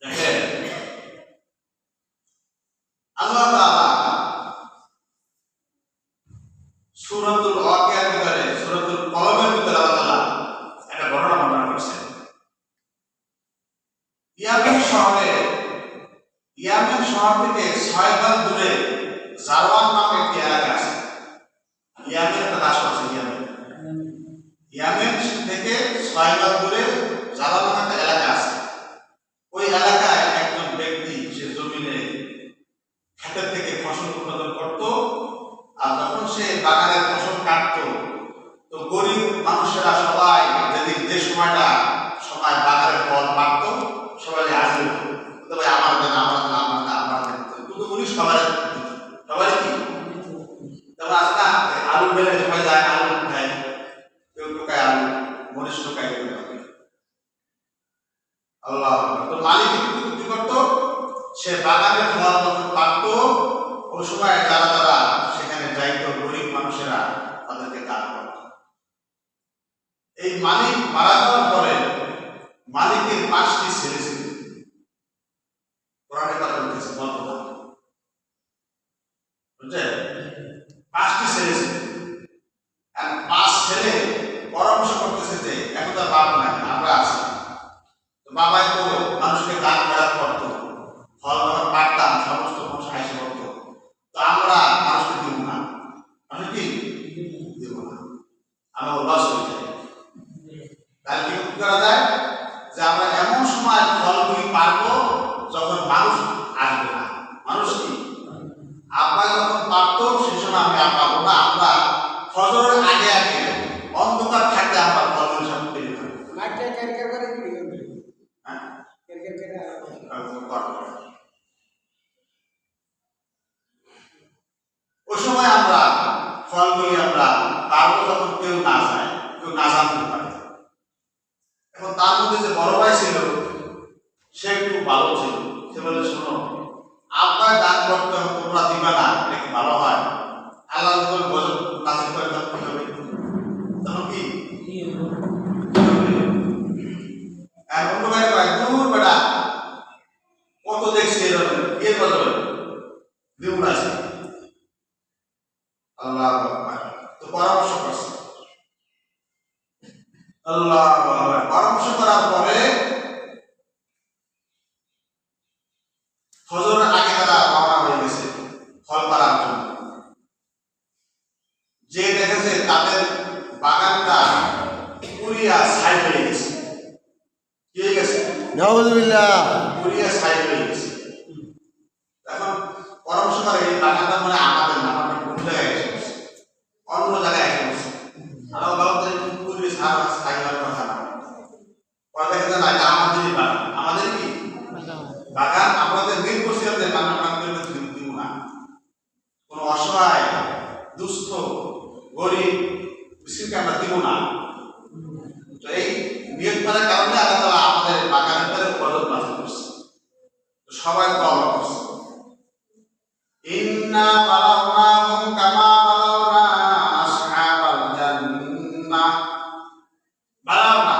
দেখেন আল্লাহ তাআলা সূরাতুল ওয়াকিয়ার ভিতরে সূরাতুল কলমের ভিতরে আল্লাহ তাআলা একটা ঘটনা বর্ণনা করেছেন। ইয়ামেন শহর থেকে 6 মাইল দূরে জারওয়ান নামে একটি এলাকা আছে। ইয়ামেন একটা রাষ্ট্র আছে। ইয়ামেন থেকে 6 মাইল দূরে জারওয়ান নামে একটা এলাকা আছে। ওই এলাকায় একজন ব্যক্তি সে জমিনে ক্ষেতের থেকে ফসল উৎপাদন করত, আর যখন সে বাগানের ফসল কাটতো তো গরিব মানুষেরা সবাই যেদিন যে সময়টা সবাই বাগানের ফল পাকত সবাই হাজির হতো, তবে আমার দেন আমার দেন আমার দেন আমার দেন, কিন্তু উনি সবাই কি তবে আজ না আলু বেলে সবাই যায় আলু খায়, কেউ টোকায় আলু মরিচ টোকায় আল্লাহ। তো মালিক কি করতো, সে বাগানের ফল যখন পাকতো ওই সময় যারা যারা সেখানে যাইতো গরিব মানুষেরা তাদেরকে দান করত। এই মালিক মারা যাওয়ার পরে মালিকের 5টি ছেলে ছিল। কোরআনে কথা বলতেছে গল্প, বুঝছেন? 5টি ছেলে ছিল। 5 ছেলে পরামর্শ করতেছে যে এখন তার বাপ নাই, আমরা আছি, তো বাবাই তো মানুষকে দান করার করতো, ফল যখন পাকতাম সমস্ত মানুষ হাসি করতো, তো আমরা মানুষকে দিব না, মানুষ কি দিব না, আমরা লস হয়ে যাই। তাহলে কি করা যায় যে আমরা এমন সময় ফলগুলি পারবো যখন মানুষ আসবে না, মানুষ কি আব্বা যখন পারতো সেই সময় আমি আর পাবো না, আমরা ফজরের আগে আগে অন্ধকার থাকতে আমরা ফলগুলি সব পেয়ে যাবো। ওই সময় আমরা ফলগুলি আমরা পারবো যখন কেউ না যায়, কেউ না জানতে পারে। এখন তার মধ্যে যে বড় ভাই ছিল সে একটু ভালো ছিল, সে বলে শোনো আপনার দান করতে হবে, তোমরা দিবা না, এটা কি ভালো হয়? আল্লাহ যখন গজব নাযিল করে তখন কি হবে? তখন কি আর অন্য ভাই কয় দূর বেটা কত দেখছি এরকম এর গজব দেউন আছে। আল্লাহ আকবার। তো পরামর্শ করছে, আল্লাহ আকবার। পরামর্শ করার পরে ফজরের আগে তারা রওনা হয়ে গেছে ফল পাড়ার জন্য। যে দেখেছে তাদের বাগানটা পুরিয়া ছাই হয়ে গেছে। কি হয়ে গেছে? নাউযুবিল্লাহ। পুরিয়া ছাই হয়ে গেছে। এখন পরামর্শ করে এই বাগানটা মানে আমাদের না, আমরা কোন জায়গায় এসে বসে, অন্য জায়গায় এসে বসে, আমরা বলতে পুরিয়া ছাই হওয়ার কথা না। পরে দেখে না এটা আমাদেরই বাগান, আমাদের কি বাগান, আমাদের নির্ভরশীলতে বাগান দিব না, কোন অসহায় দুস্থ গরিব মিসকিনকে আমরা দিব না। তো এই নিয়ত করার কারণে আল্লাহ তাআলা আমাদের বাগানের ভিতরে গজব নাযিল করছে। তো সবাই তওবা করছে, ইন্না বালাগনাহুম কামা বালাগনা আসহাবাল জান্নাহ। বালাগনা